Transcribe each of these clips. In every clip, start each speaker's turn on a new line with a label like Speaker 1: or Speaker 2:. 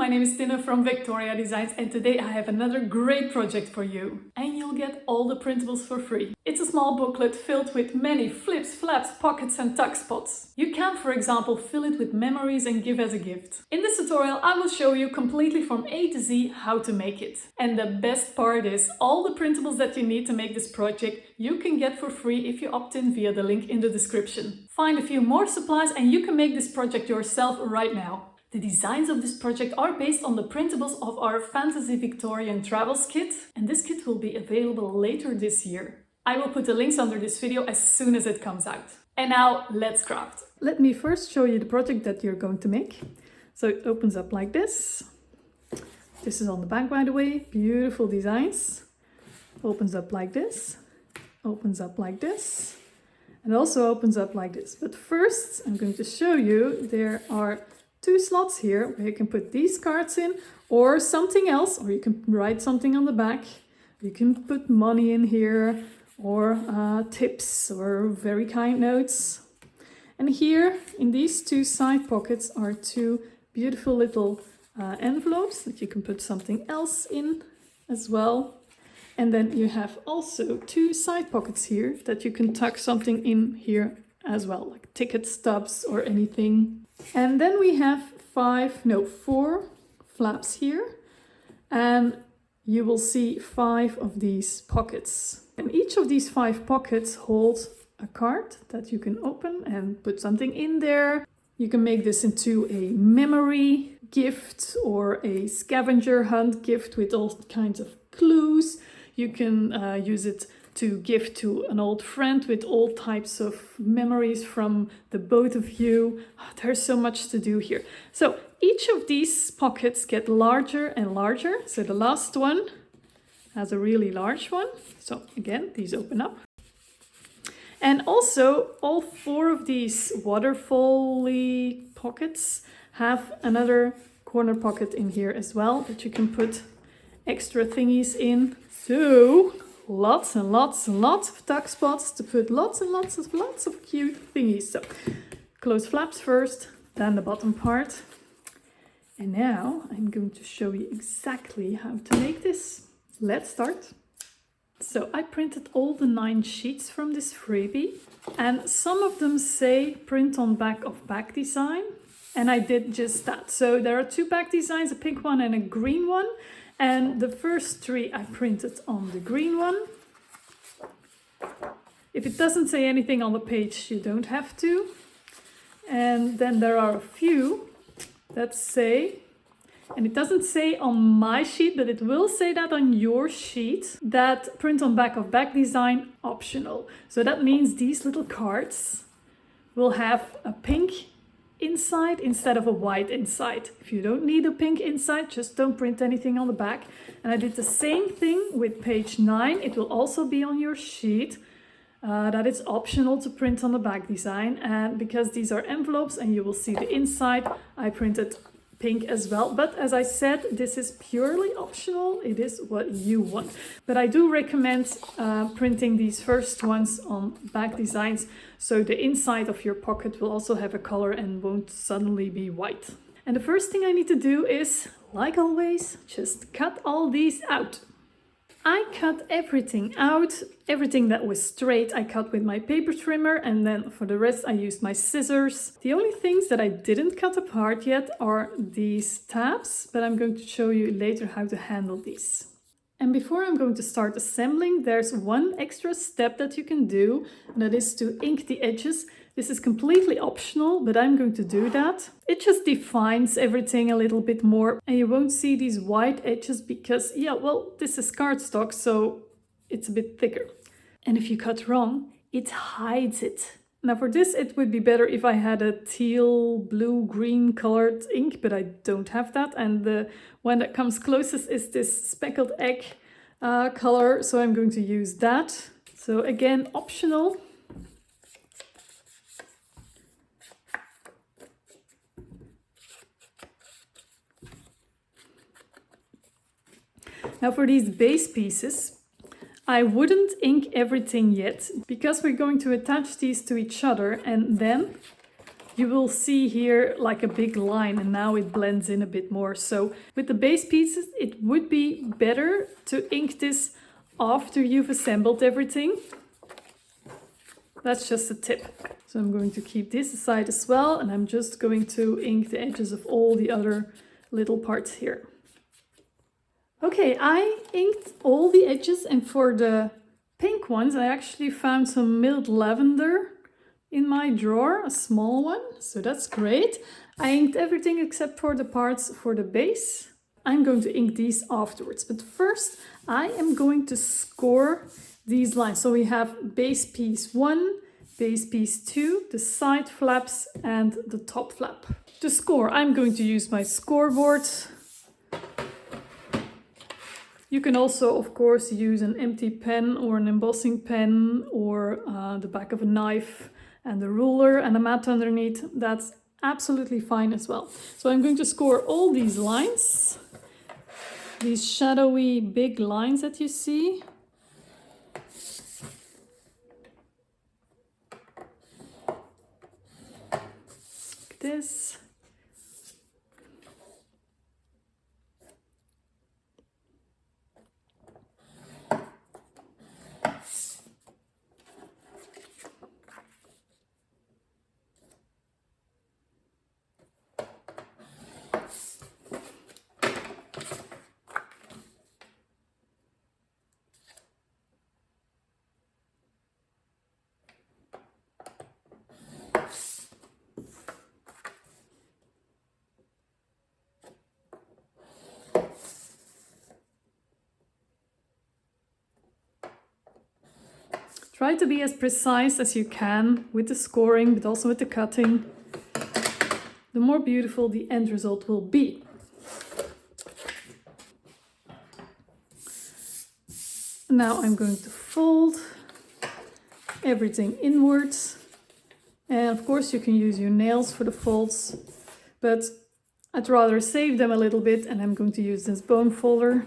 Speaker 1: my name is Tina from Victoria Designs and today I have another great project for you. And you'll get all the printables for free. It's a small booklet filled with many flips, flaps, pockets and tuck spots. You can, for example, fill it with memories and give as a gift. In this tutorial I will show you completely from A to Z how to make it. And the best part is all the printables that you need to make this project you can get for free if you opt in via the link in the description. Find a few more supplies and you can make this project yourself right now. The designs of this project are based on the printables of our Fantasy Victorian Travels kit, and this kit will be available later this year. I will put the links under this video as soon as it comes out. And now let's craft. Let me first show you the project that you're going to make. So it opens up like this. This is on the back, by the way. Beautiful designs. Opens up like this. Opens up like this. And also opens up like this. But first I'm going to show you there are two slots here where you can put these cards in or something else, or you can write something on the back. You can put money in here or tips or very kind notes. And here in these two side pockets are two beautiful little envelopes that you can put something else in as well. And then you have also two side pockets here that you can tuck something in here as well, like ticket stubs or anything. And then we have four flaps here, and you will see 5 of these pockets. And each of these 5 pockets holds a card that you can open and put something in there. You can make this into a memory gift or a scavenger hunt gift with all kinds of clues. You can use it to give to an old friend with all types of memories from the both of you. There's so much to do here. So each of these pockets get larger and larger. So the last one has a really large one. So again, these open up. And also all 4 of these waterfall-y pockets have another corner pocket in here as well that you can put extra thingies in. So lots and lots and lots of tuck spots to put lots and lots of cute thingies. So close flaps first, then the bottom part. And now I'm going to show you exactly how to make this. Let's start. So I printed all the 9 sheets from this freebie, and some of them say print on back of back design, and I did just that. So there are 2 back designs, a pink one and a green one. And the first 3 I printed on the green one. If it doesn't say anything on the page, you don't have to. And then there are a few that say, and it doesn't say on my sheet, but it will say that on your sheet, that print on back of back design optional. So that means these little cards will have a pink inside instead of a white inside. If you don't need a pink inside, just don't print anything on the back. And I did the same thing with page 9. It will also be on your sheet that it's optional to print on the back design, and because these are envelopes and you will see the inside, I printed pink as well. But as I said, this is purely optional. It is what you want. But I do recommend printing these first ones on back designs, so the inside of your pocket will also have a color and won't suddenly be white. And the first thing I need to do is, like always, just cut all these out. I cut everything out. Everything that was straight I cut with my paper trimmer, and then for the rest I used my scissors. The only things that I didn't cut apart yet are these tabs, but I'm going to show you later how to handle these. And before I'm going to start assembling, there's one extra step that you can do, and that is to ink the edges. This is completely optional, but I'm going to do that. It just defines everything a little bit more, and you won't see these white edges because, yeah, well, this is cardstock, so it's a bit thicker. And if you cut wrong, it hides it. Now for this, it would be better if I had a teal, blue, green colored ink, but I don't have that. And the one that comes closest is this speckled egg color, so I'm going to use that. So again, optional. Now for these base pieces, I wouldn't ink everything yet, because we're going to attach these to each other, and then you will see here like a big line, and now it blends in a bit more. So with the base pieces, it would be better to ink this after you've assembled everything. That's just a tip. So I'm going to keep this aside as well, and I'm just going to ink the edges of all the other little parts here. Okay, I inked all the edges, and for the pink ones, I actually found some milled lavender in my drawer, a small one, so that's great. I inked everything except for the parts for the base. I'm going to ink these afterwards, but first I am going to score these lines. So we have base piece 1, base piece 2, the side flaps and the top flap. To score, I'm going to use my scoreboard. You can also, of course, use an empty pen or an embossing pen or the back of a knife and a ruler and a mat underneath. That's absolutely fine as well. So I'm going to score all these lines, these shadowy big lines that you see. Like this. Try to be as precise as you can with the scoring, but also with the cutting. The more beautiful the end result will be. Now I'm going to fold everything inwards. And of course you can use your nails for the folds, but I'd rather save them a little bit, and I'm going to use this bone folder.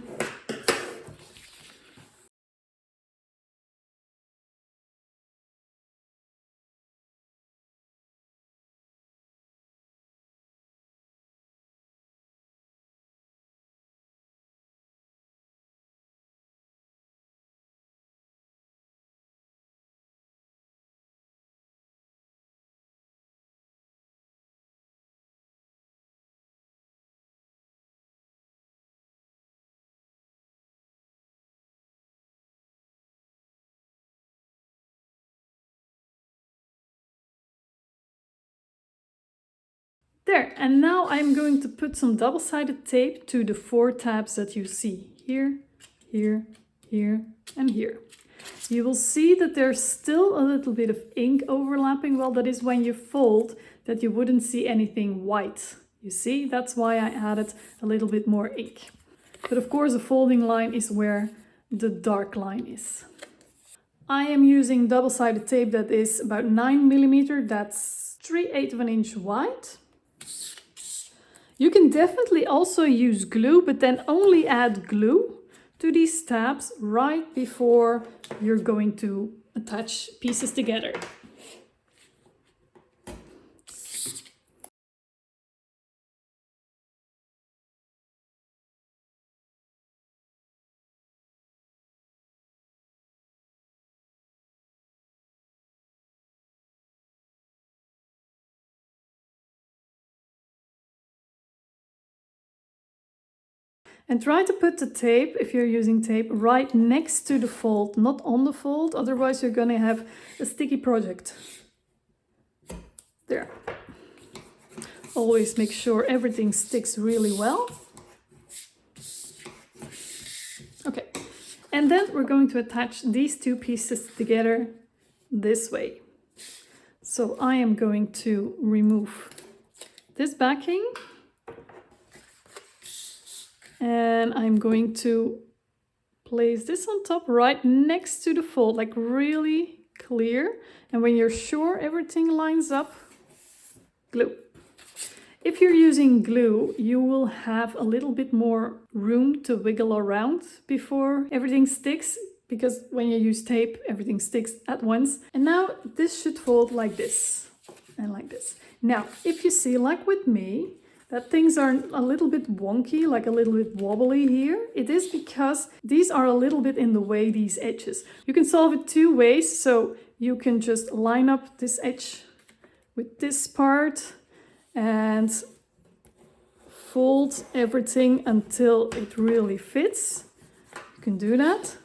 Speaker 1: There, and now I'm going to put some double-sided tape to the 4 tabs that you see here, here, here, and here. You will see that there's still a little bit of ink overlapping. Well, that is when you fold that you wouldn't see anything white. You see, that's why I added a little bit more ink. But of course, the folding line is where the dark line is. I am using double-sided tape that is about 9mm, that's 3/8 of an inch wide. You can definitely also use glue, but then only add glue to these tabs right before you're going to attach pieces together. And try to put the tape, if you're using tape, right next to the fold, not on the fold, otherwise you're going to have a sticky project. There. Always make sure everything sticks really well. Okay, and then we're going to attach these 2 pieces together this way. So I am going to remove this backing. And I'm going to place this on top right next to the fold, like really clear. And when you're sure everything lines up, glue. If you're using glue, you will have a little bit more room to wiggle around before everything sticks, because when you use tape, everything sticks at once. And now this should fold like this. and like this. Now, if you see, like with me, that things are a little bit wonky, like a little bit wobbly here, it is because these are a little bit in the way, these edges. You can solve it two ways. So you can just line up this edge with this part and fold everything until it really fits. You can do that.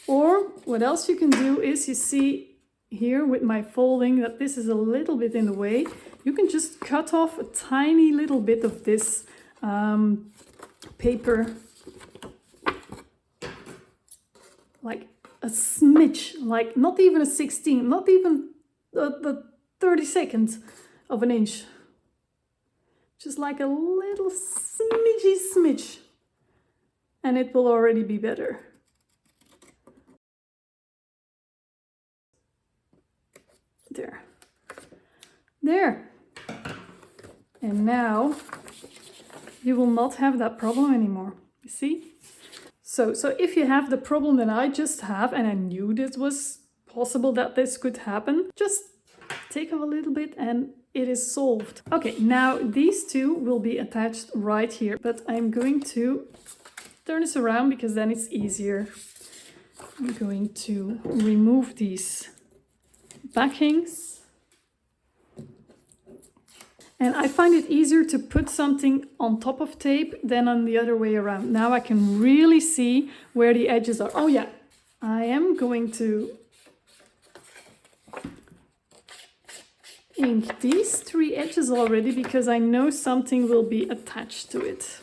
Speaker 1: Or what else you can do is, you see here with my folding that this is a little bit in the way. You can just cut off a tiny little bit of this paper, like a smidge, like not even a 16th, not even the 32nd of an inch. Just like a little smidge. And it will already be better. There. And now you will not have that problem anymore. You see? So if you have the problem that I just have, and I knew this was possible that this could happen, just take off a little bit and it is solved. Okay, now these two will be attached right here, but I'm going to turn this around because then it's easier. I'm going to remove these backings. And I find it easier to put something on top of tape than on the other way around. Now I can really see where the edges are. Oh yeah, I am going to ink these three edges already because I know something will be attached to it.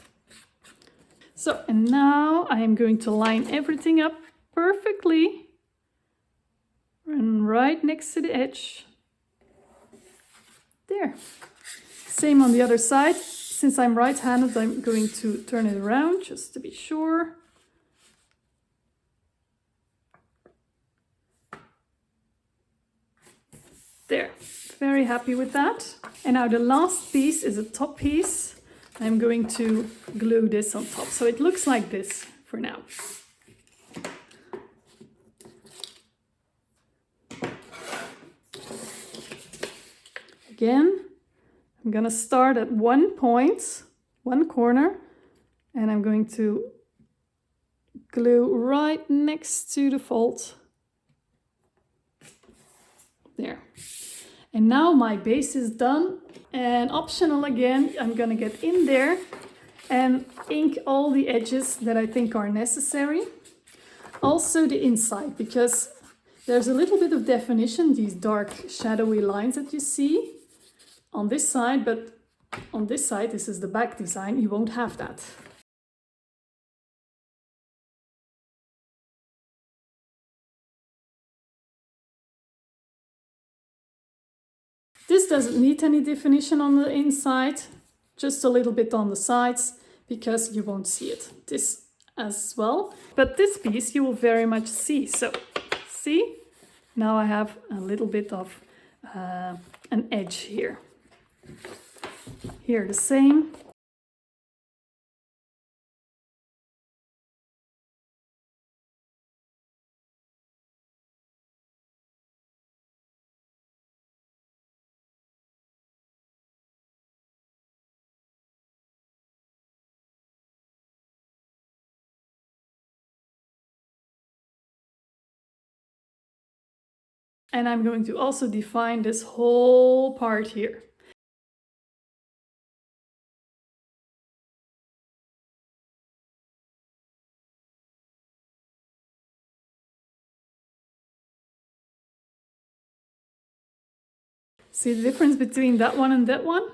Speaker 1: So, and now I am going to line everything up perfectly and right next to the edge. There. Same on the other side. Since I'm right-handed, I'm going to turn it around just to be sure. There, very happy with that. And now the last piece is a top piece. I'm going to glue this on top. So it looks like this for now. Again, I'm going to start at one point, one corner, and I'm going to glue right next to the fold. There. And now my base is done, and optional again, I'm going to get in there and ink all the edges that I think are necessary. Also the inside, because there's a little bit of definition, these dark shadowy lines that you see on this side, but on this side, this is the back design, you won't have that. This doesn't need any definition on the inside, just a little bit on the sides, because you won't see it. This as well, but this piece you will very much see. So, see? Now I have a little bit of an edge here. Here the same. And I'm going to also define this whole part here. See the difference between that one and that one?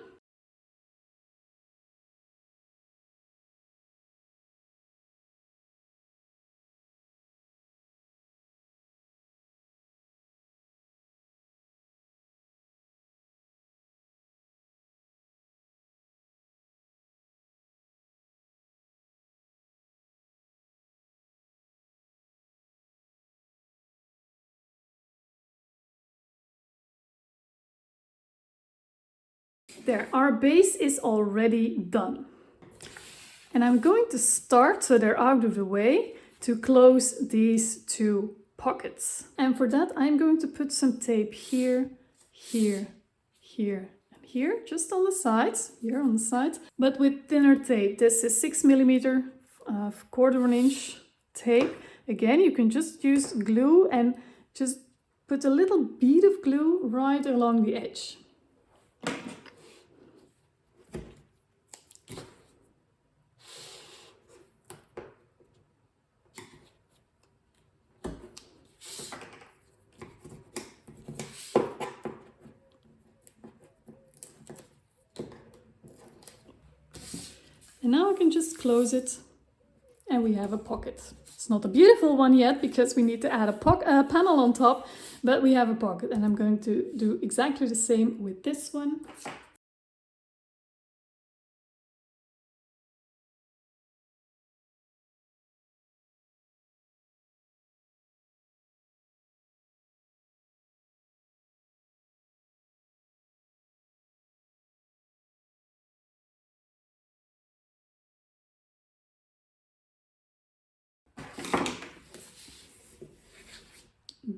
Speaker 1: There, our base is already done. And I'm going to start, so they're out of the way, to close these two pockets. And for that, I'm going to put some tape here, here, here and here, just on the sides, here on the sides, but with thinner tape. This is 6mm, 1/4 inch tape. Again, you can just use glue and just put a little bead of glue right along the edge. And now I can just close it and we have a pocket. It's not a beautiful one yet because we need to add a panel on top, but we have a pocket, and I'm going to do exactly the same with this one.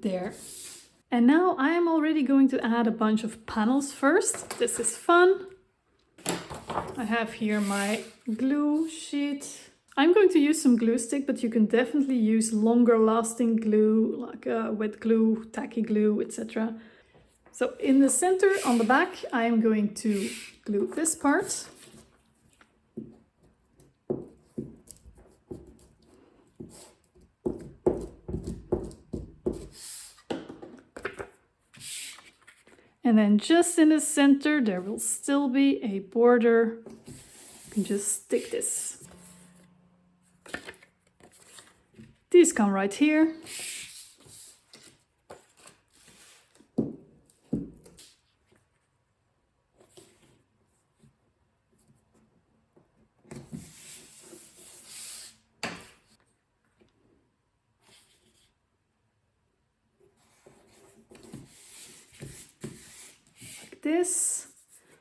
Speaker 1: There. And now I am already going to add a bunch of panels first. This is fun. I have here my glue sheet. I'm going to use some glue stick, but you can definitely use longer lasting glue, like wet glue, tacky glue, etc. So in the center on the back, I am going to glue this part. And then just in the center, there will still be a border. You can just stick this. These come right here. This,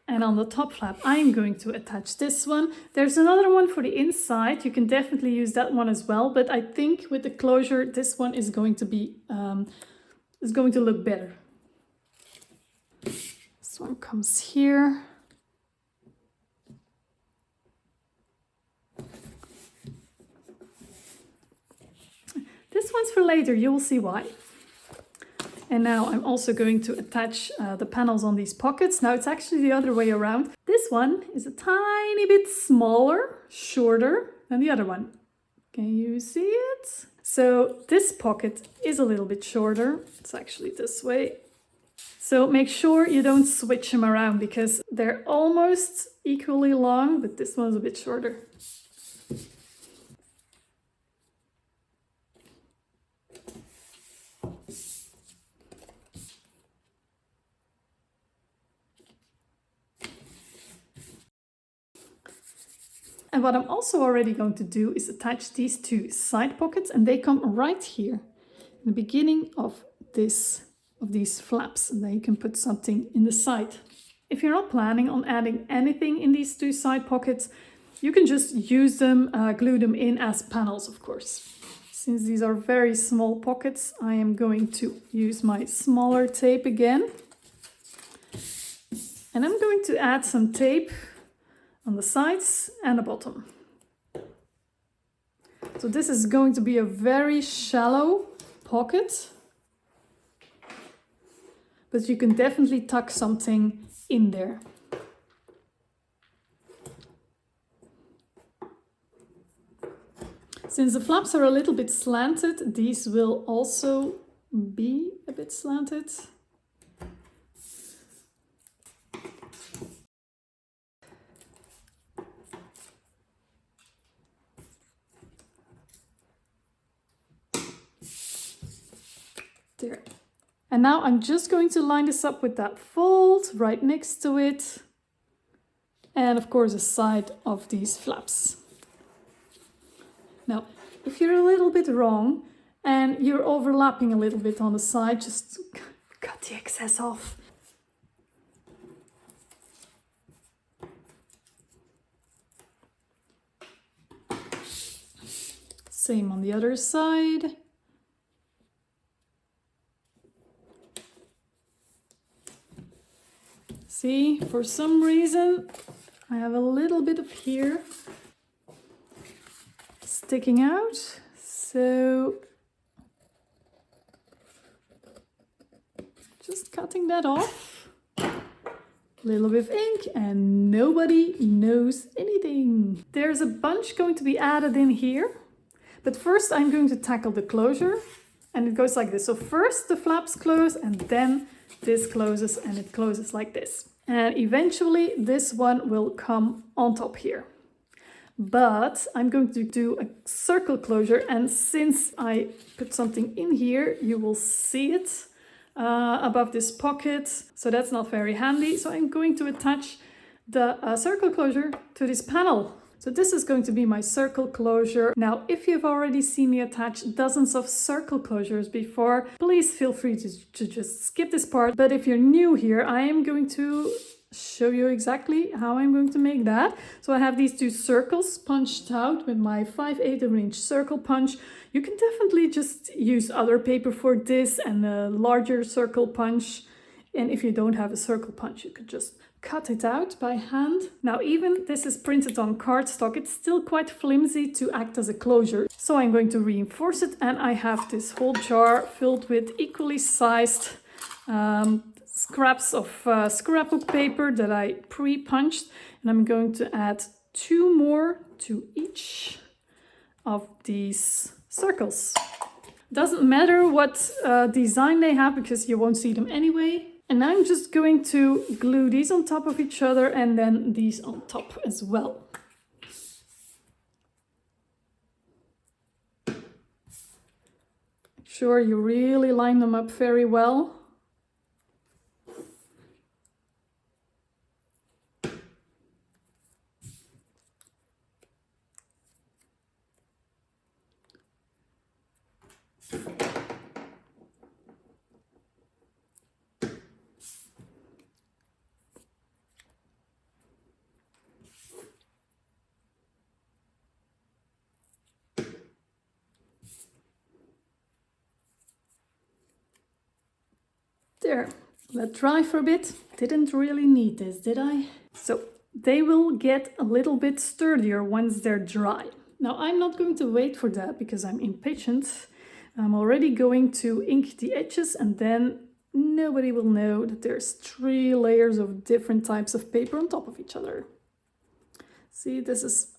Speaker 1: and on the top flap I'm going to attach this one. There's another one for the inside. You can definitely use that one as well, but I think with the closure this one is going to be look better. This one comes here. This one's for later, you will see why. And now I'm also going to attach the panels on these pockets. Now it's actually the other way around. This one is a tiny bit smaller, shorter than the other one. Can you see it? So this pocket is a little bit shorter. It's actually this way. So make sure you don't switch them around because they're almost equally long, but this one's a bit shorter. And what I'm also already going to do is attach these two side pockets, and they come right here in the beginning of these flaps, and then you can put something in the side. If you're not planning on adding anything in these two side pockets, you can just use them, glue them in as panels, of course. Since these are very small pockets, I am going to use my smaller tape again. And I'm going to add some tape on the sides and the bottom. So this is going to be a very shallow pocket, but you can definitely tuck something in there. Since the flaps are a little bit slanted, these will also be a bit slanted. There. And now I'm just going to line this up with that fold right next to it. And of course the side of these flaps. Now, if you're a little bit wrong and you're overlapping a little bit on the side, just cut the excess off. Same on the other side. See, for some reason, I have a little bit of here sticking out. So just cutting that off. A little bit of ink and nobody knows anything. There's a bunch going to be added in here. But first I'm going to tackle the closure. And it goes like this. So first the flaps close and then this closes and it closes like this. And eventually this one will come on top here. But I'm going to do a circle closure, and since I put something in here, you will see it above this pocket. So that's not very handy. So I'm going to attach the circle closure to this panel. So this is going to be my circle closure. Now, if you've already seen me attach dozens of circle closures before, please feel free to just skip this part. But if you're new here, I am going to show you exactly how I'm going to make that. So I have these two circles punched out with my 5/8 of an inch circle punch. You can definitely just use other paper for this and a larger circle punch. And if you don't have a circle punch, you could just cut it out by hand. Now, even this is printed on cardstock, it's still quite flimsy to act as a closure. So I'm going to reinforce it, and I have this whole jar filled with equally sized scraps of scrapbook paper that I pre-punched, and I'm going to add 2 more to each of these circles. Doesn't matter what design they have because you won't see them anyway. And I'm just going to glue these on top of each other and then these on top as well. Make sure you really line them up very well. There, let dry for a bit. Didn't really need this, did I? So they will get a little bit sturdier once they're dry. Now I'm not going to wait for that because I'm impatient. I'm already going to ink the edges, and then nobody will know that there's 3 layers of different types of paper on top of each other. See, this is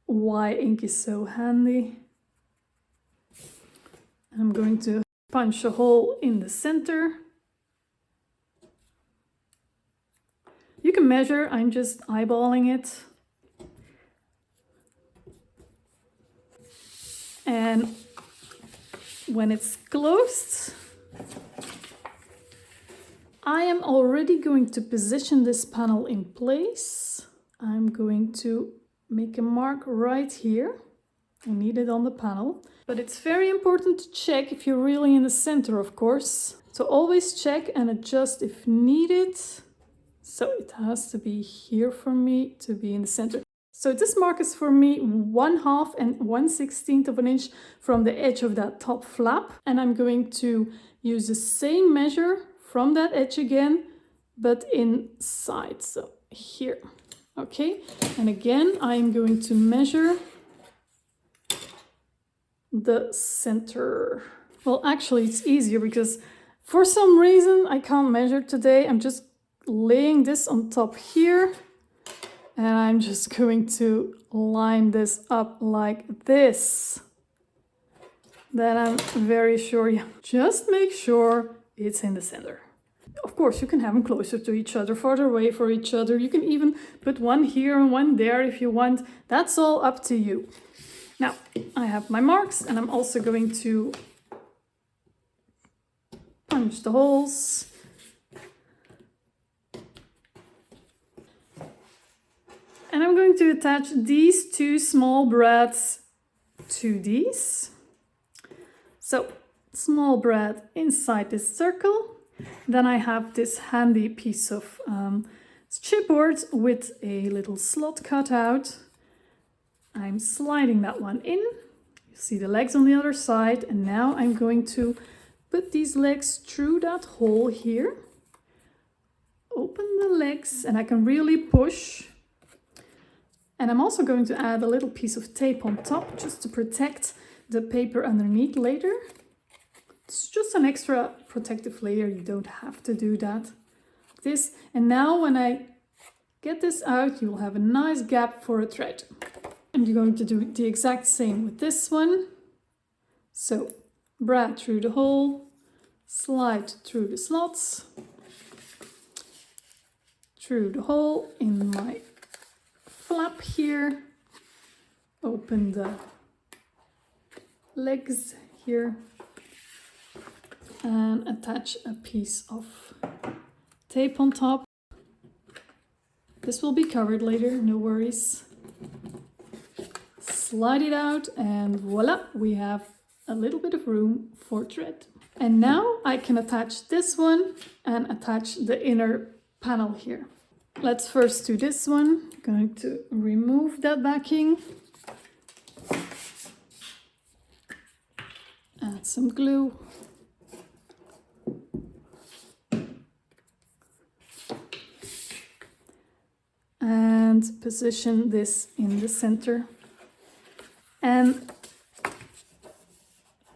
Speaker 1: why ink is so handy. I'm going to punch a hole in the center. You can measure, I'm just eyeballing it. And when it's closed, I am already going to position this panel in place. I'm going to make a mark right here. I need it on the panel. But it's very important to check if you're really in the center, of course. So always check and adjust if needed. So it has to be here for me to be in the center. So this mark is for me 1/2 and 1/16 of an inch from the edge of that top flap. And I'm going to use the same measure from that edge again, but inside, so here. Okay, and again, I'm going to measure the center. Well, actually it's easier because for some reason I can't measure today. I'm just laying this on top here, and I'm just going to line this up like this. Then I'm very sure, yeah, just make sure it's in the center. Of course, you can have them closer to each other, farther away from each other. You can even put one here and one there if you want. That's all up to you. Now, I have my marks, and I'm also going to punch the holes. And I'm going to attach these 2 small brads to these. So, small brad inside this circle. Then I have this handy piece of chipboard with a little slot cut out. I'm sliding that one in. You see the legs on the other side, and now I'm going to put these legs through that hole here. Open legs and I can really push. And I'm also going to add a little piece of tape on top just to protect the paper underneath later. It's just an extra protective layer, you don't have to do that. This, and now when I get this out, you will have a nice gap for a thread. And you're going to do the exact same with this one. So, brad through the hole, slide through the slots, through the hole in my flap here, open the legs here, and attach a piece of tape on top. This will be covered later, no worries. Slide it out and voila, we have a little bit of room for thread. And now I can attach this one and attach the inner panel here. Let's first do this one. I'm going to remove that backing. Add some glue. And position this in the center. And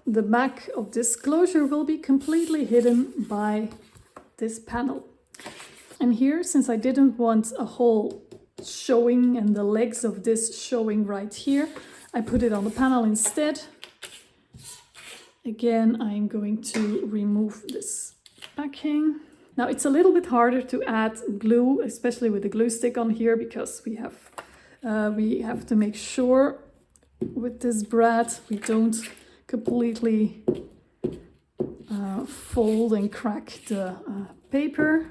Speaker 1: the back of this closure will be completely hidden by this panel. And here, since I didn't want a hole showing and the legs of this showing right here, I put it on the panel instead. Again, I'm going to remove this backing. Now it's a little bit harder to add glue, especially with the glue stick on here, because we have to make sure with this brad we don't completely fold and crack the paper.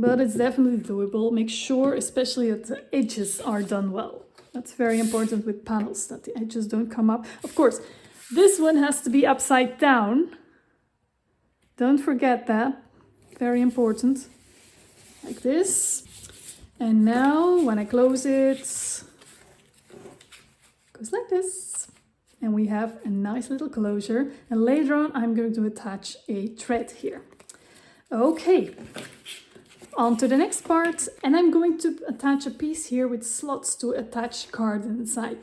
Speaker 1: But it's definitely doable. Make sure especially that the edges are done well. That's very important with panels, that the edges don't come up. Of course, this one has to be upside down. Don't forget that. Very important. Like this. And now when I close it, it goes like this. And we have a nice little closure. And later on I'm going to attach a thread here. Okay. On to the next part, and I'm going to attach a piece here with slots to attach card inside.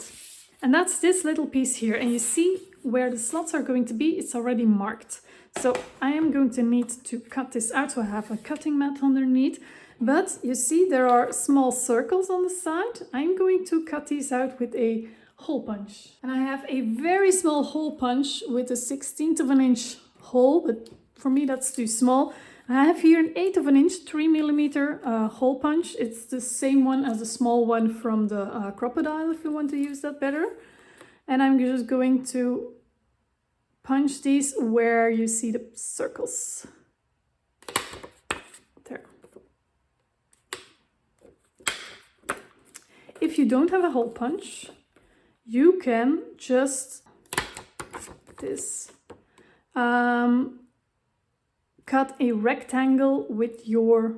Speaker 1: And that's this little piece here, and you see where the slots are going to be, it's already marked. So I am going to need to cut this out, so I have a cutting mat underneath. But you see there are small circles on the side. I'm going to cut these out with a hole punch. And I have a very small hole punch with a 1/16 of an inch hole, but for me that's too small. I have here an 1/8 of an inch, 3mm hole punch. It's the same one as the small one from the crocodile, if you want to use that better. And I'm just going to punch these where you see the circles. There. If you don't have a hole punch, you can just this. Cut a rectangle with your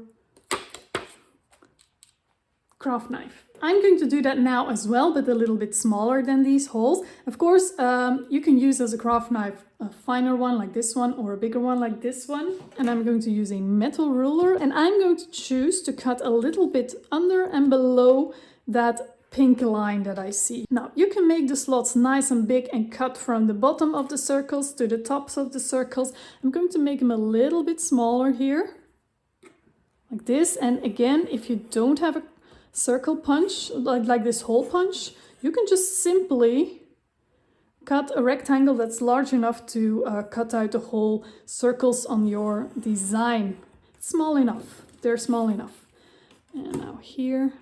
Speaker 1: craft knife. I'm going to do that now as well, but a little bit smaller than these holes. Of course, you can use as a craft knife a finer one like this one or a bigger one like this one. And I'm going to use a metal ruler, and I'm going to choose to cut a little bit under and below that pink line that I see. Now you can make the slots nice and big and cut from the bottom of the circles to the tops of the circles. I'm going to make them a little bit smaller here, like this. And again, if you don't have a circle punch, like this hole punch, you can just simply cut a rectangle that's large enough to cut out the whole circles on your design. It's small enough, they're small enough. And now here.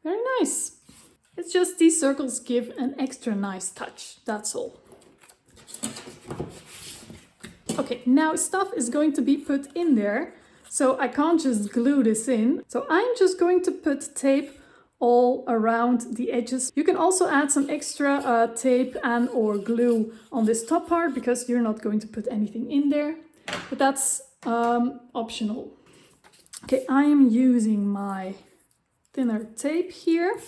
Speaker 1: Very nice. It's just these circles give an extra nice touch, that's all. Okay, now stuff is going to be put in there, so I can't just glue this in. So I'm just going to put tape all around the edges. You can also add some extra tape and or glue on this top part because you're not going to put anything in there, but that's optional. Okay, I am using my thinner tape here.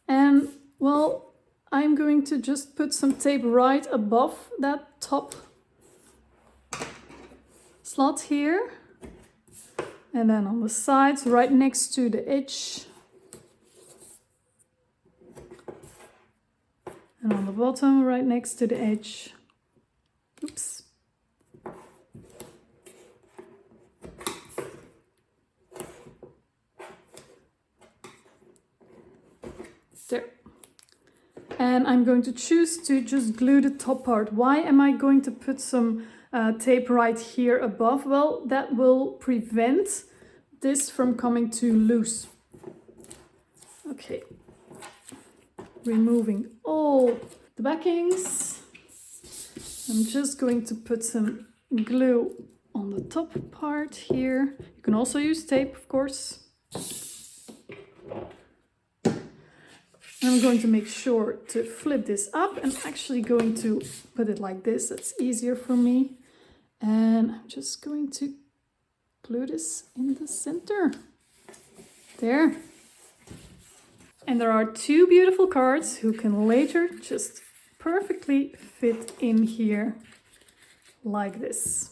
Speaker 1: And well, I'm going to just put some tape right above that top slot here. And then on the sides, right next to the edge. And on the bottom, right next to the edge. Oops. There. And I'm going to choose to just glue the top part. Why am I going to put some tape right here above? Well, that will prevent this from coming too loose. Okay. Removing all the backings. I'm just going to put some glue on the top part here. You can also use tape, of course. I'm going to make sure to flip this up. I'm actually going to put it like this. That's easier for me. And I'm just going to glue this in the center. There. And there are two beautiful cards who can later just perfectly fit in here like this.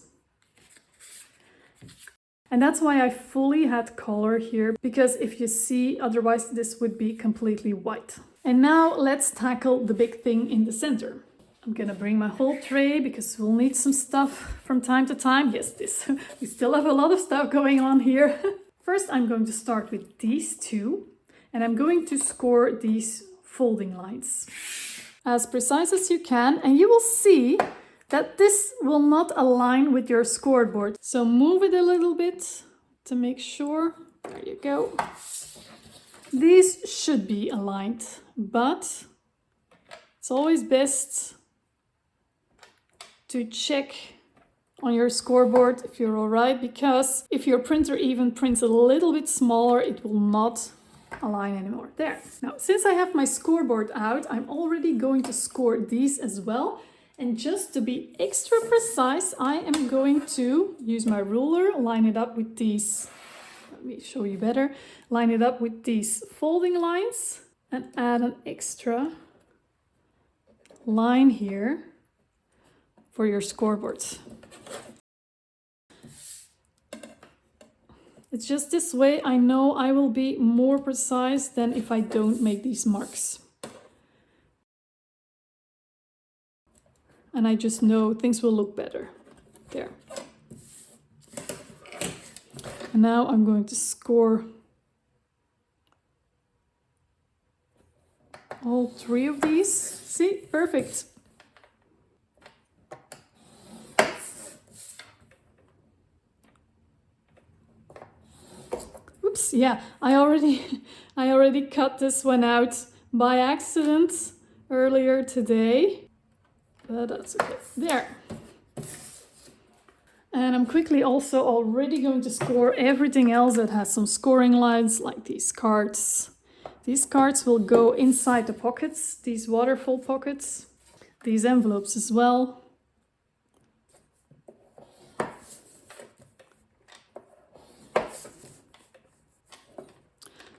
Speaker 1: And that's why I fully had color here, because if you see, otherwise this would be completely white. And now let's tackle the big thing in the center. I'm gonna bring my whole tray because we'll need some stuff from time to time. Yes, we still have a lot of stuff going on here. First, I'm going to start with these two, and I'm going to score these folding lines as precise as you can, and you will see that this will not align with your scoreboard. So move it a little bit to make sure. There you go. These should be aligned, but it's always best to check on your scoreboard if you're all right, because if your printer even prints a little bit smaller, it will not align anymore. There. Now, since I have my scoreboard out, I'm already going to score these as well. And just to be extra precise, I am going to use my ruler, line it up with these. Let me show you better. Line it up with these folding lines and add an extra line here for your scoreboards. It's just this way I know I will be more precise than if I don't make these marks. And I just know things will look better. There. And now I'm going to score all three of these. See, perfect. Oops, yeah, I already cut this one out by accident earlier today. But that's okay. There. And I'm quickly also already going to score everything else that has some scoring lines, like these cards. These cards will go inside the pockets, these waterfall pockets, these envelopes as well.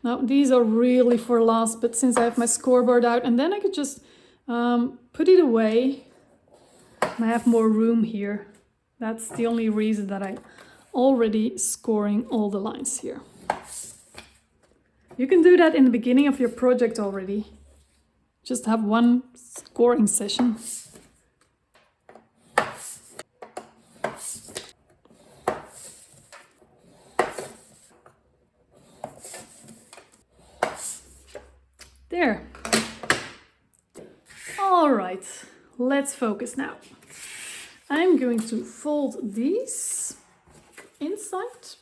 Speaker 1: Now, these are really for last, but since I have my scoreboard out, and then I could just put it away. I have more room here. That's the only reason that I'm already scoring all the lines here. You can do that in the beginning of your project already. Just have one scoring session. There. All right, let's focus now. I'm going to fold these inside.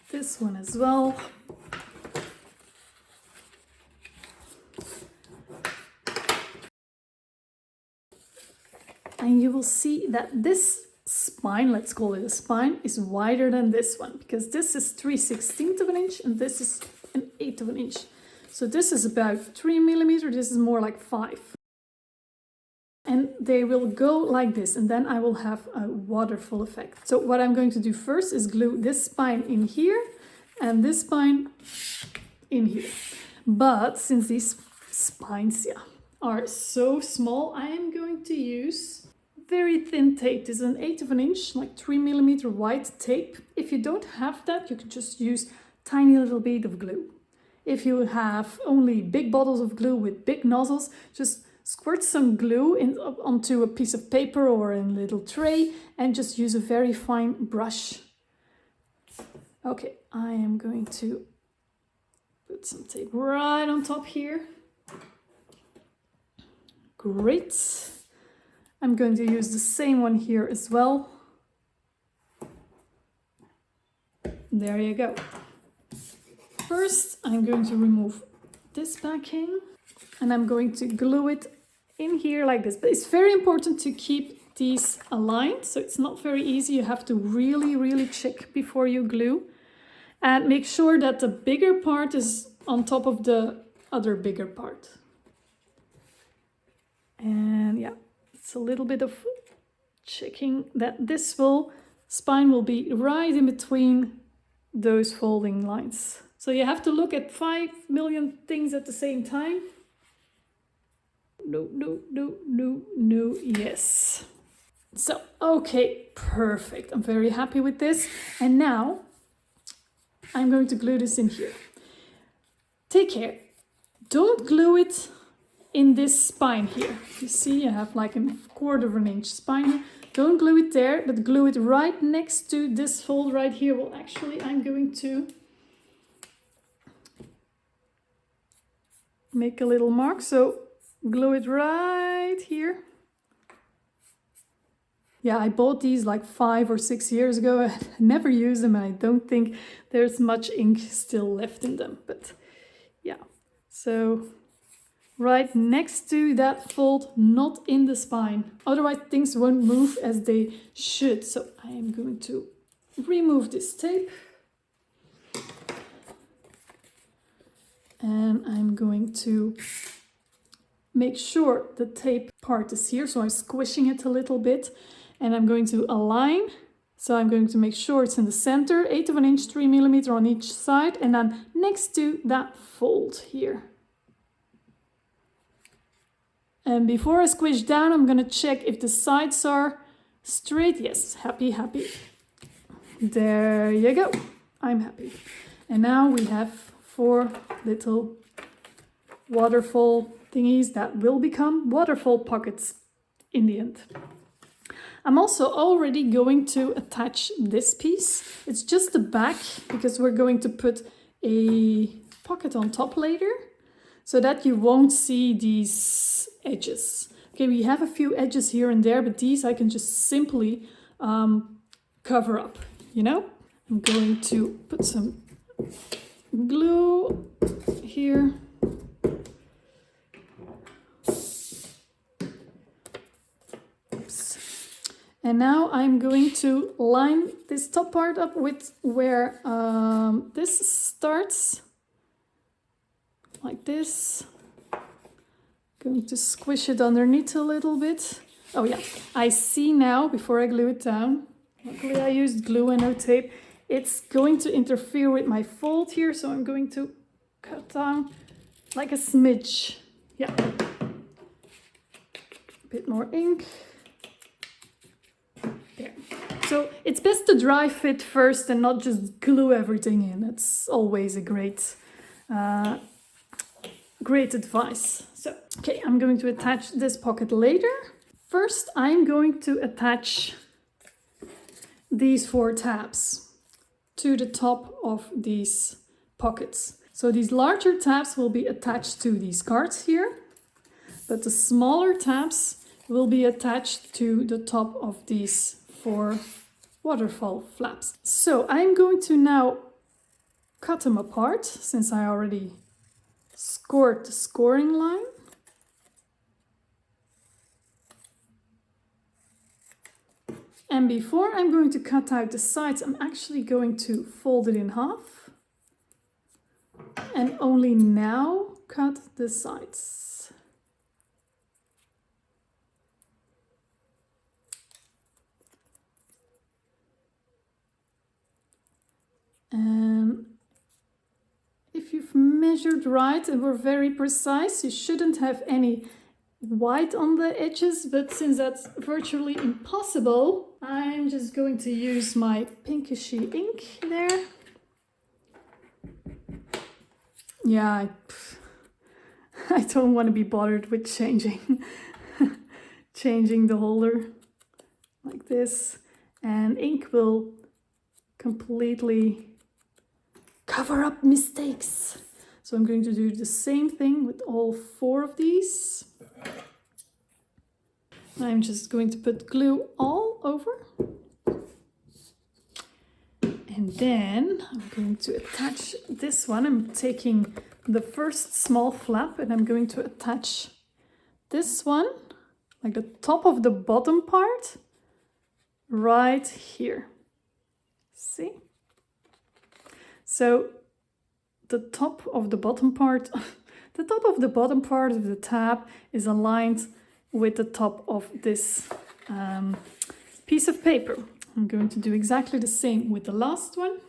Speaker 1: This one as well. And you will see that this spine, let's call it a spine, is wider than this one, because this is 3/16 of an inch and this is 1/8 of an inch. So this is about 3 millimeters, this is more like 5. and they will go like this, and then I will have a waterfall effect. So what I'm going to do first is glue this spine in here and this spine in here. But since these spines, are so small, I am going to use very thin tape. This is an 1/8 of an inch, like 3mm white tape. If you don't have that, you can just use tiny little bit of glue. If you have only big bottles of glue with big nozzles, just squirt some glue onto a piece of paper or in a little tray and just use a very fine brush. Okay, I am going to put some tape right on top here. Great. I'm going to use the same one here as well. There you go. First, I'm going to remove this backing and I'm going to glue it in here like this. But it's very important to keep these aligned, so it's not very easy. You have to really check before you glue. And make sure that the bigger part is on top of the other bigger part. And yeah, it's a little bit of checking that this spine will be right in between those folding lines. So you have to look at 5 million things at the same time. No, yes. So, okay, perfect. I'm very happy with this. And now I'm going to glue this in here. Take care. Don't glue it in this spine here. You see, you have like a 1/4 of an inch spine here. Don't glue it there, but glue it right next to this fold right here. Well, actually, I'm going to make a little mark. So glue it right here. Yeah, I bought these like 5 or 6 years ago. I never use them and I don't think there's much ink still left in them. But yeah, so right next to that fold, not in the spine. Otherwise things won't move as they should. So I am going to remove this tape. And I'm going to make sure the tape part is here. So I'm squishing it a little bit. And I'm going to align. So I'm going to make sure it's in the center, 1/8 of an inch, 3mm on each side. And then next to that fold here. And before I squish down, I'm going to check if the sides are straight. Yes, happy. There you go. I'm happy. And now we have 4 little waterfall thingies that will become waterfall pockets in the end. I'm also already going to attach this piece. It's just the back because we're going to put a pocket on top later so that you won't see these edges. Okay, we have a few edges here and there, but these I can just simply cover up, you know? I'm going to put some glue here. Oops. And now I'm going to line this top part up with where this starts, like this. Going to squish it underneath a little bit. Oh yeah, I see now, before I glue it down, luckily I used glue and no tape, it's going to interfere with my fold here, so I'm going to cut down like a smidge. Yeah. A bit more ink. There. So it's best to dry fit first and not just glue everything in. It's always a great advice. So, okay, I'm going to attach this pocket later. First, I'm going to attach these 4 tabs to the top of these pockets. So these larger tabs will be attached to these cards here, but the smaller tabs will be attached to the top of these 4 waterfall flaps. So I'm going to now cut them apart, since I already scored the scoring line. And before I'm going to cut out the sides, I'm actually going to fold it in half. And only now cut the sides. And if you've measured right and were very precise, you shouldn't have any white on the edges, but since that's virtually impossible, I'm just going to use my pinkishy ink there. Yeah, I don't want to be bothered with changing the holder like this, and ink will completely cover up mistakes. So I'm going to do the same thing with all 4 of these. I'm just going to put glue all over. And then I'm going to attach this one. I'm taking the first small flap and I'm going to attach this one, like the top of the bottom part, right here. See? So the top of the bottom part, the top of the bottom part of the tab is aligned with the top of this piece of paper. I'm going to do exactly the same with the last one.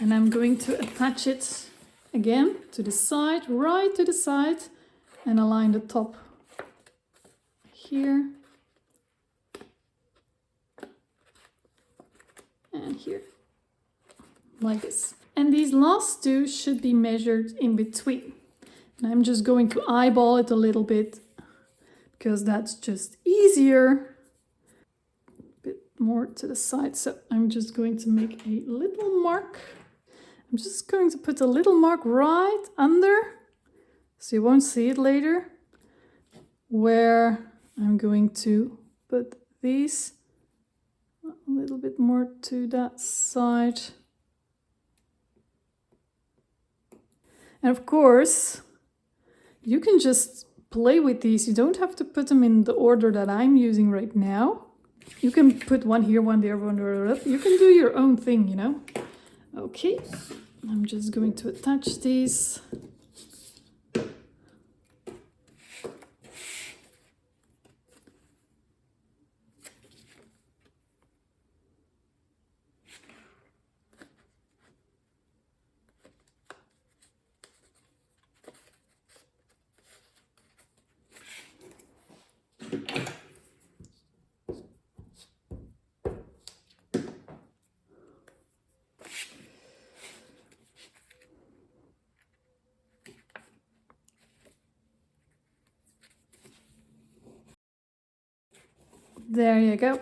Speaker 1: And I'm going to attach it again to the side, right to the side, and align the top here and here, like this. And these last 2 should be measured in between. And I'm just going to eyeball it a little bit because that's just easier. A bit more to the side. So I'm just going to make a little mark. I'm just going to put a little mark right under, so you won't see it later, where I'm going to put these a little bit more to that side. And of course, you can just play with these. You don't have to put them in the order that I'm using right now. You can put one here, one there, one there. You can do your own thing, you know. Okay, I'm just going to attach these. There you go.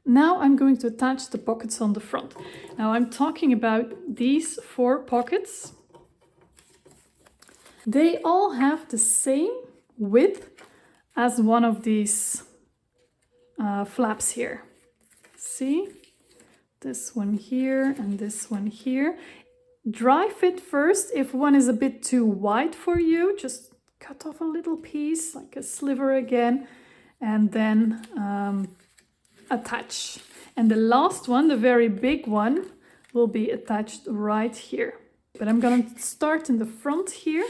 Speaker 1: Now I'm going to attach the pockets on the front. Now I'm talking about these 4 pockets. They all have the same width as one of these flaps here. See? This one here and this one here. Dry fit first. If one is a bit too wide for you, just cut off a little piece, like a sliver again, and then attach. And the last one, the very big one, will be attached right here. But I'm going to start in the front here.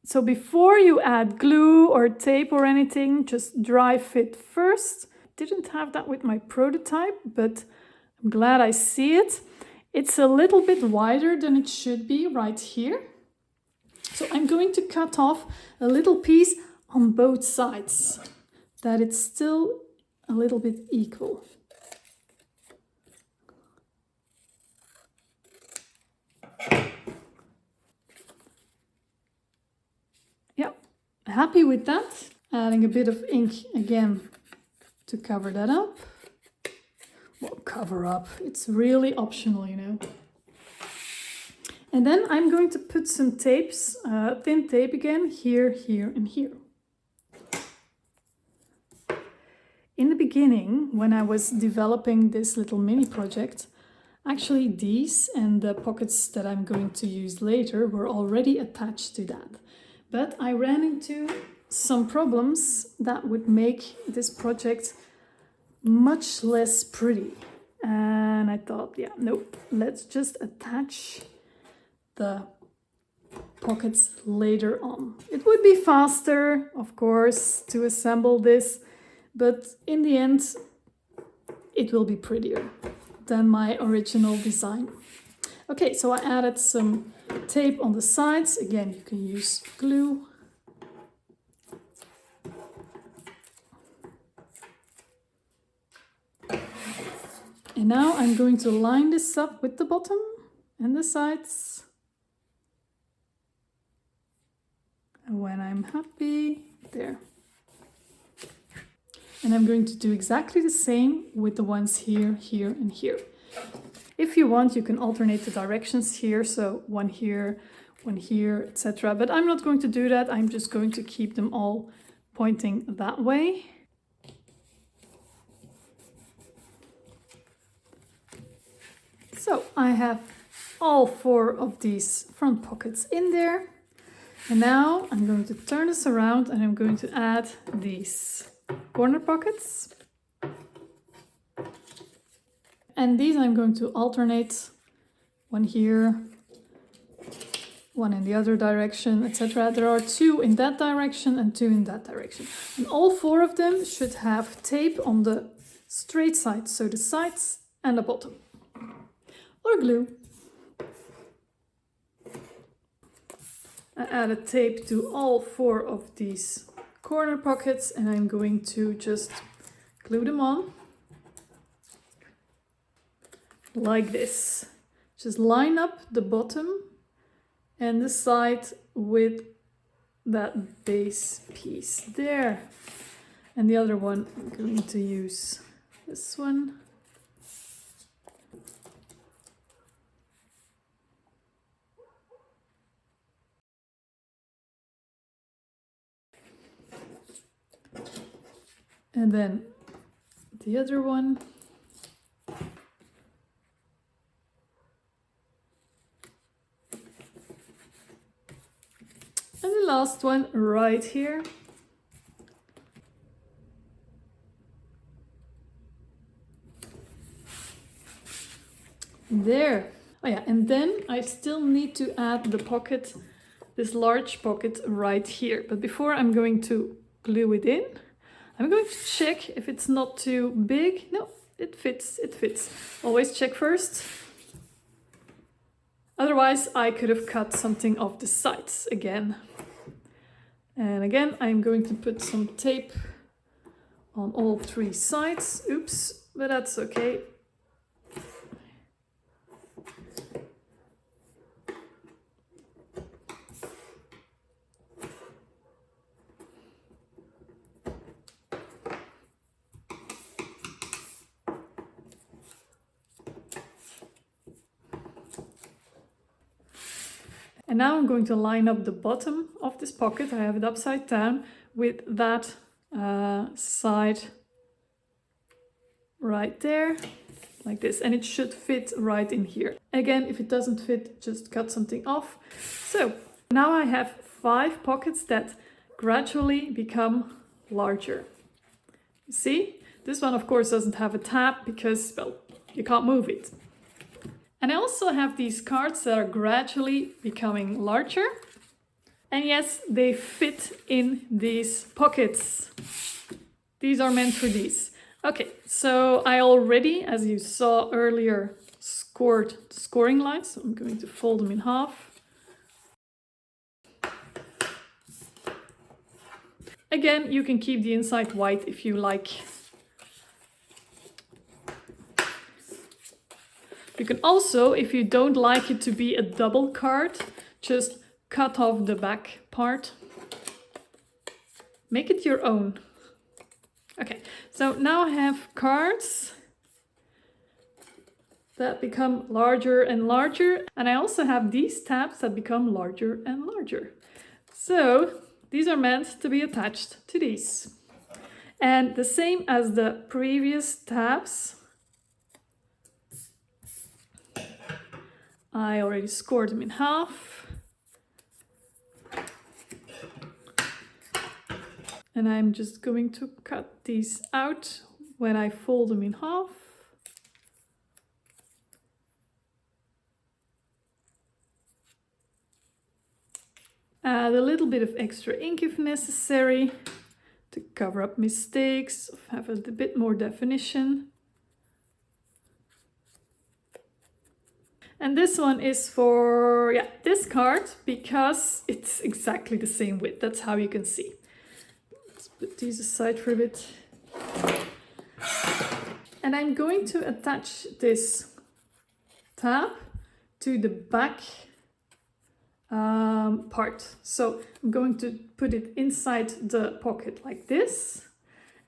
Speaker 1: So before you add glue or tape or anything, just dry fit first. Didn't have that with my prototype, but I'm glad I see it. It's a little bit wider than it should be right here. So I'm going to cut off a little piece on both sides, that it's still a little bit equal. Yeah, happy with that. Adding a bit of ink again to cover that up. Well, cover up, it's really optional, you know. And then I'm going to put some tapes, thin tape again, here, here, and here. In the beginning, when I was developing this little mini project, actually these and the pockets that I'm going to use later were already attached to that. But I ran into some problems that would make this project much less pretty. And I thought, yeah, nope, let's just attach the pockets later on. It would be faster, of course, to assemble this, but in the end, it will be prettier. than my original design. Okay, so I added some tape on the sides. Again, you can use glue. And now I'm going to line this up with the bottom and the sides. And when I'm happy, there. And I'm going to do exactly the same with the ones here, here, and here. If you want, you can alternate the directions here, so one here, etc. But I'm not going to do that. I'm just going to keep them all pointing that way. So I have all 4 of these front pockets in there. And now I'm going to turn this around and I'm going to add these corner pockets. And these I'm going to alternate, one here, one in the other direction, etc. There are 2 in that direction and 2 in that direction. And all 4 of them should have tape on the straight sides, so the sides and the bottom. Or glue. I added tape to all 4 of these corner pockets and I'm going to just glue them on. Like this. Just line up the bottom and the side with that base piece there. And the other one, I'm going to use this one. And then the other one. And the last one right here. There. Oh yeah, and then I still need to add the pocket, this large pocket right here. But before I'm going to glue it in, I'm going to check if it's not too big. No, it fits, it fits. Always check first. Otherwise, I could have cut something off the sides again. And again, I'm going to put some tape on all 3 sides. Oops, but that's okay. And now I'm going to line up the bottom of this pocket. I have it upside down with that side right there, like this. And it should fit right in here. Again, if it doesn't fit, just cut something off. So now I have 5 pockets that gradually become larger. See? This one, of course, doesn't have a tab because, well, you can't move it. And I also have these cards that are gradually becoming larger. And yes, they fit in these pockets. These are meant for these. Okay, so I already, as you saw earlier, scored the scoring lines. So I'm going to fold them in half. Again, you can keep the inside white if you like. You can also, if you don't like it to be a double card, just cut off the back part. Make it your own. Okay, so now I have cards that become larger and larger. And I also have these tabs that become larger and larger. So these are meant to be attached to these. And the same as the previous tabs, I already scored them in half. And I'm just going to cut these out when I fold them in half. Add a little bit of extra ink if necessary to cover up mistakes, have a bit more definition. And this one is for, yeah, this card, because it's exactly the same width. That's how you can see. Let's put these aside for a bit. And I'm going to attach this tab to the back part. So I'm going to put it inside the pocket like this.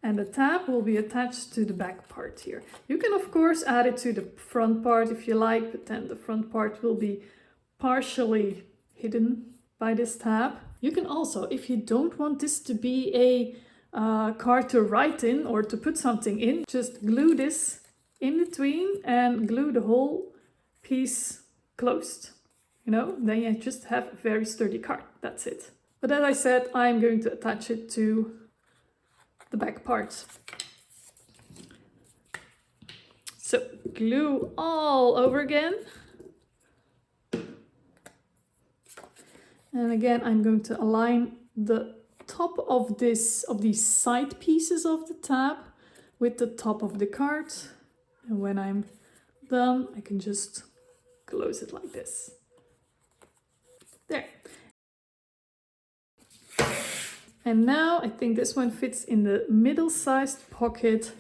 Speaker 1: And the tab will be attached to the back part here. You can of course add it to the front part if you like, but then the front part will be partially hidden by this tab. You can also, if you don't want this to be a card to write in or to put something in, just glue this in between and glue the whole piece closed. You know, then you just have a very sturdy card. That's it. But as I said, I'm going to attach it to the back part. So glue all over again. And again, I'm going to align the top of these side pieces of the tab with the top of the card. And when I'm done, I can just close it like this. There. And now I think this one fits in the middle-sized pocket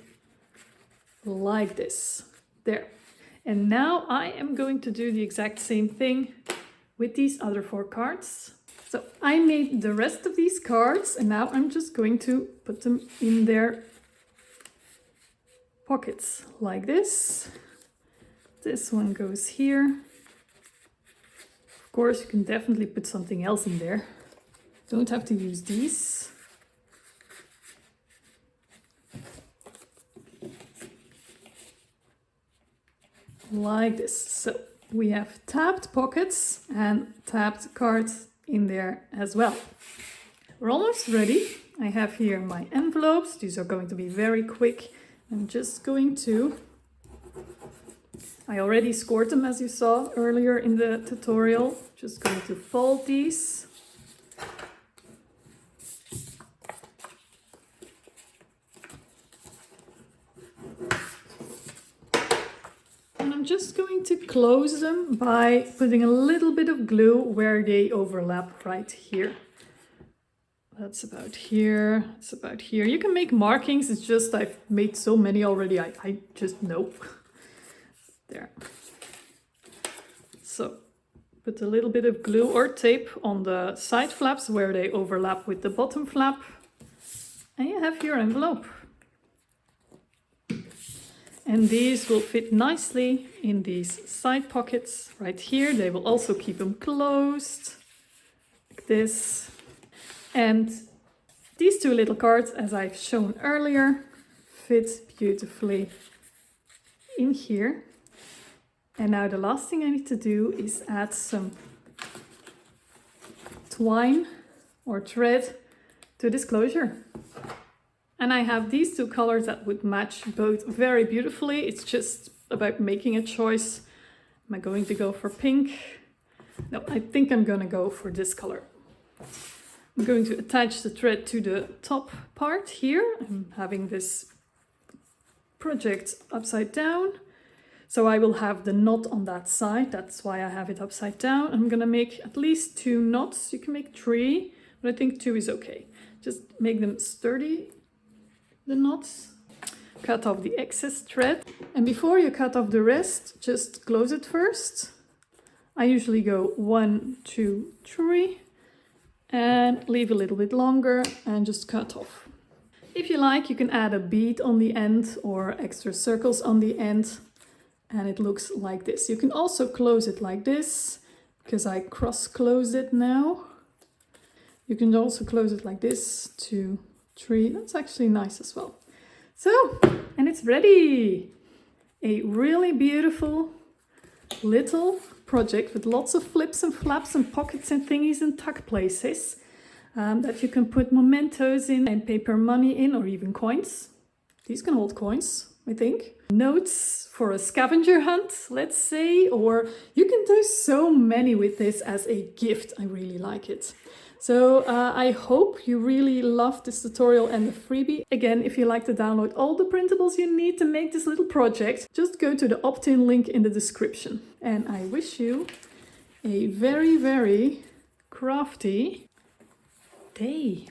Speaker 1: like this. There. And now I am going to do the exact same thing with these other 4 cards. So I made the rest of these cards and now I'm just going to put them in their pockets like this. This one goes here. Of course, you can definitely put something else in there. Don't have to use these. Like this. So we have tabbed pockets and tabbed cards in there as well. We're almost ready. I have here my envelopes. These are going to be very quick. I'm just going to... I already scored them as you saw earlier in the tutorial. Just going to fold these. And I'm just going to close them by putting a little bit of glue where they overlap right here. That's about here, it's about here. You can make markings, it's just I've made so many already, I just know. There. So put a little bit of glue or tape on the side flaps where they overlap with the bottom flap. And you have your envelope. And these will fit nicely in these side pockets right here. They will also keep them closed, like this. And these 2 little cards, as I've shown earlier, fit beautifully in here. And now the last thing I need to do is add some twine or thread to this closure. And I have these 2 colors that would match both very beautifully. It's just about making a choice. Am I going to go for pink? No, I think I'm going to go for this color. I'm going to attach the thread to the top part here. I'm having this project upside down. So I will have the knot on that side. That's why I have it upside down. I'm going to make at least 2 knots. You can make 3, but I think 2 is okay. Just make them sturdy, the knots. Cut off the excess thread. And before you cut off the rest, just close it first. I usually go 1, 2, 3 and leave a little bit longer and just cut off. If you like, you can add a bead on the end or extra circles on the end and it looks like this. You can also close it like this because I cross-closed it now. You can also close it like this, 2, 3. That's actually nice as well. So, and it's ready! A really beautiful little project with lots of flips and flaps and pockets and thingies and tuck places that you can put mementos in and paper money in or even coins. These can hold coins, I think. Notes for a scavenger hunt, let's say, or you can do so many with this as a gift. I really like it. So I hope you really loved this tutorial and the freebie. Again, if you like to download all the printables you need to make this little project, just go to the opt-in link in the description. And I wish you a very, very crafty day.